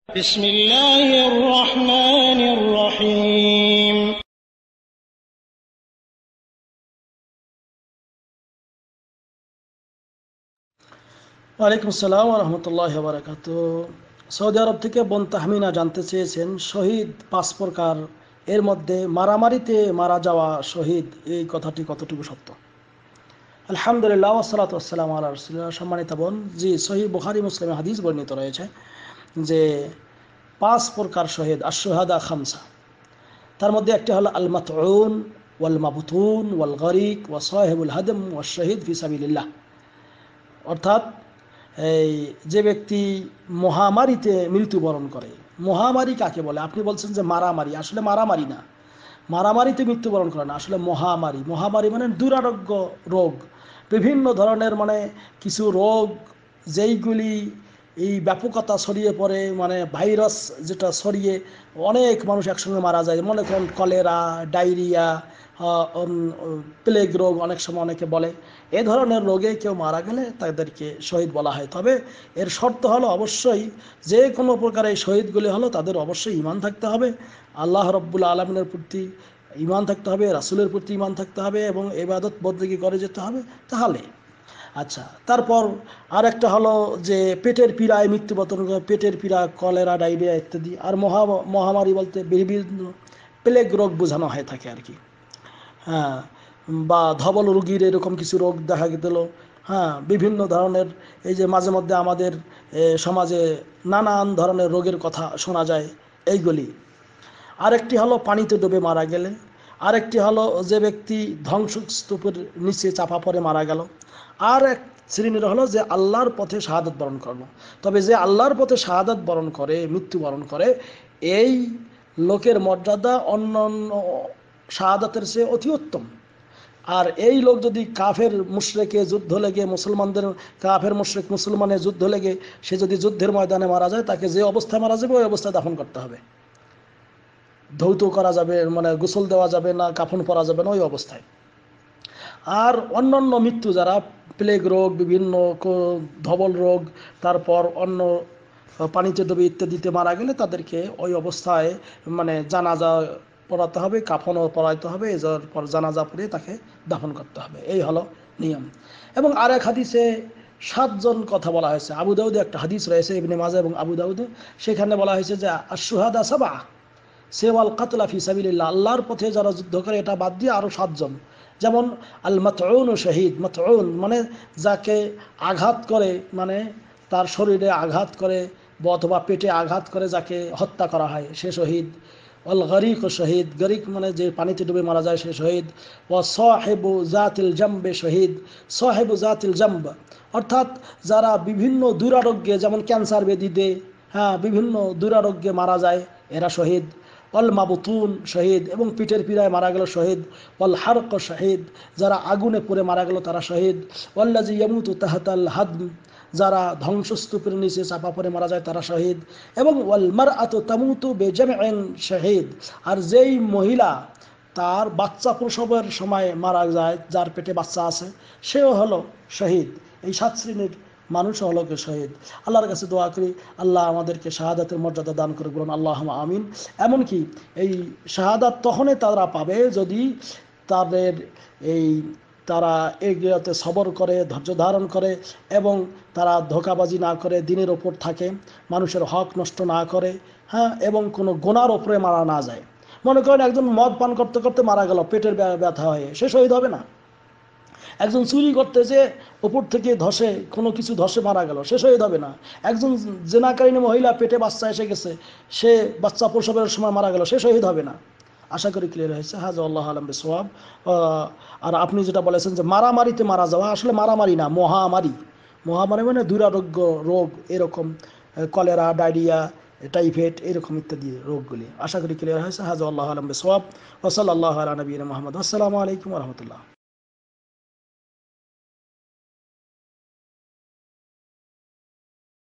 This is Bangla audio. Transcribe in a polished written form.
بسم الله الرحمن الرحيم ওয়ালাইকুম আসসালাম ওয়া রাহমাতুল্লাহি ওয়া বারাকাতুহু। সৌদি আরব থেকে বোন তাহমিনা জানতে চেয়েছেন শহীদ 5 প্রকার, এর মধ্যে মারামারিতে মারা যাওয়া শহীদ, এই কথাটি কতটুকু সত্য? আলহামদুলিল্লাহ ওয়াসসালাতু ওয়াসসালামু আলা রাসূলিল্লাহ। সম্মানিত বোন, জি, সহিহ বুখারী মুসলিমে হাদিস বর্ণিত রয়েছে যে 5 প্রকার শহীদ, আশ-শুহাদা খামসা, তার মধ্যে একটি হলো আল মাতউন ওয়াল মাবতুন ওয়াল গরিক ওয়া সাহিবুল হাদম ওয়াশ শহীদ ফি সাবিলিল্লাহ। অর্থাৎ এই যে ব্যক্তি মহামারীতে মৃত্যুবরণ করে। মহামারী কাকে বলে? আপনি বলছেন যে মারামারি, আসলে মারামারি না, মারামারিতে মৃত্যুবরণ করে না, আসলে মহামারী। মহামারী মানে দুরারোগ্য রোগ, বিভিন্ন ধরনের মানে কিছু রোগ যেইগুলি এই ব্যাপকতা ছড়িয়ে পড়ে, মানে ভাইরাস যেটা ছড়িয়ে অনেক মানুষ একসঙ্গে মারা যায়। মনে করেন কলেরা, ডায়রিয়া, প্লেগ রোগ অনেক সময় অনেকে বলে। এ ধরনের রোগে কেউ মারা গেলে তাদেরকে শহীদ বলা হয়। তবে এর শর্ত হলো অবশ্যই যে কোনো প্রকার এই শহীদগুলি হলো তাদের অবশ্যই ঈমান থাকতে হবে, আল্লাহ রব্বুল আলমিনের প্রতি ঈমান থাকতে হবে, রাসূলের প্রতি ঈমান থাকতে হবে এবং ইবাদত বন্দেগী করে যেতে হবে, তাহলে। আচ্ছা, তারপর আর একটা হলো যে পেটের পীড়ায় মৃত্যুবরণ করে, পেটের পীড়া, কলেরা, ডায়রিয়া ইত্যাদি। আর মহামারী বলতে বিভিন্ন প্লেগ রোগ বোঝানো হয়ে থাকে আর কি। হ্যাঁ, বা ধবল রোগীর এরকম কিছু রোগ দেখা গেল। হ্যাঁ, বিভিন্ন ধরনের এই যে মাঝে মধ্যে আমাদের সমাজে নানান ধরনের রোগের কথা শোনা যায়, এইগুলি। আরেকটি হলো পানিতে ডুবে মারা গেলে। আরেকটি হলো যে ব্যক্তি ধ্বংসস্তূপের নিচে চাপা পড়ে মারা গেল। আর এক শ্রেণীর হলো যে আল্লাহর পথে শাহাদাত বরণ করলো। তবে যে আল্লাহর পথে শাহাদাত বরণ করে, মৃত্যুবরণ করে, এই লোকের মর্যাদা অন্যান্য শাহাদাতের চেয়ে অতি উত্তম। আর এই লোক যদি কাফের মুশরিকে যুদ্ধ লেগে, মুসলমানদের কাফের মুশরিক মুসলমানের যুদ্ধ লেগে সে যদি যুদ্ধের ময়দানে মারা যায়, তাকে যে অবস্থায় মারা যাবে ওই অবস্থায় দাফন করতে হবে। ধৌত করা যাবে, মানে গোসল দেওয়া যাবে না, কাফন পরা যাবে না ওই অবস্থায়। আর অন্যান্য মৃত্যু যারা প্লেগ রোগ, বিভিন্ন ধবল রোগ, তারপর অন্য পানিতে ডুবে ইত্যাদিতে মারা গেলে তাদেরকে ওই অবস্থায় মানে জানাজা পড়াতে হবে, কাফনও পরাইতে হবে, এরপর জানাজা পড়ে তাকে দাফন করতে হবে। এই হলো নিয়ম। এবং আরেক হাদিসে 7 জন কথা বলা হয়েছে। আবু দাউদে একটা হাদিস রয়েছে, ইবনে মাজাহ এবং আবু দাউদে, সেখানে বলা হয়েছে যে আশ-শুহাদা সাবআ সেওয়াল কাতলা ফি সাবিলিল্লাহ, আল্লাহর পথে যারা যুদ্ধ করে এটা বাদ দিয়ে আরও 7 জন। যেমন আল মাতউন ও শহীদ। মাতউন মানে যাকে আঘাত করে, মানে তার শরীরে আঘাত করে অথবা পেটে আঘাত করে যাকে হত্যা করা হয়, সে শহীদ। অল গরিক ও শহীদ, গরিক মানে যে পানিতে ডুবে মারা যায় সে শহীদ। ও সাহেবু জাতিল জাম্বে শহীদ, সাহেবু জাতিল জাম্ব অর্থাৎ যারা বিভিন্ন দুরারোগ্যে, যেমন ক্যান্সার ব্যাধিতে, হ্যাঁ, বিভিন্ন দুরারোগ্যে মারা যায়, এরা শহীদ। অল মাবতুন শহীদ, এবং পিঠের পীড়ায় মারা গেল শহীদ। অল হারক শহীদ, যারা আগুনে পুড়ে মারা গেল তারা শহীদ। ওয়াল্লাজি ইয়ামুতু তাহতাল হাদম, যারা ধ্বংসস্তূপের নিচে চাপা পড়ে মারা যায় তারা শহীদ। এবং ওয়াল মারআতু তামুতু বিজামইন শহীদ, আর যেই মহিলা তার বাচ্চা প্রসবের সময় মারা যায়, যার পেটে বাচ্চা আছে, সেও হলো শহীদ। এই 7 শ্রেণীর মানুষ হলো শহীদ। আল্লাহর কাছে দোয়া করি আল্লাহ আমাদেরকে শাহাদাতের মর্যাদা দান করে, বলুন আল্লাহুম্মা আমিন। এমনকি এই শাহাদাত তখনই তারা পাবে যদি তাদের এই তারা এগুলোতে সবর করে, ধৈর্য ধারণ করে এবং তারা ধোঁকাবাজি না করে, দিনের ওপর থাকে, মানুষের হক নষ্ট না করে, হ্যাঁ, এবং কোনো গুনার ওপরে মারা না যায়। মনে করেন একজন মদ পান করতে করতে মারা গেল পেটের ব্যথা হয়ে, সে শহীদ হবে না। একজন চুরি করতে যে উপর থেকে ধসে, কোনো কিছু ধসে মারা গেল, সে শহীদ হবে না। একজন জেনাকারিনী মহিলা, পেটে বাচ্চা এসে গেছে, সে বাচ্চা প্রসবের সময় মারা গেল, সে শহীদ হবে না। আশা করি ক্লিয়ার হয়েছে। হাজা আল্লাহ আলম বিসওয়াব। আর আপনি যেটা বলেছেন যে মারামারিতে মারা যাওয়া, আসলে মারামারি না, মহামারী। মহামারী মানে দুরারোগ্য রোগ, এরকম কলেরা, ডায়রিয়া, টাইফয়েড, এরকম ইত্যাদি রোগগুলি। আশা করি ক্লিয়ার হয়েছে। হাজা আল্লাহ আলম বিসওয়াব। ওয়া সাল্লাল্লাহু আলা নবিয়িনা মুহাম্মদ। আসসালামু আলাইকুম ওয়া রাহমাতুল্লাহ।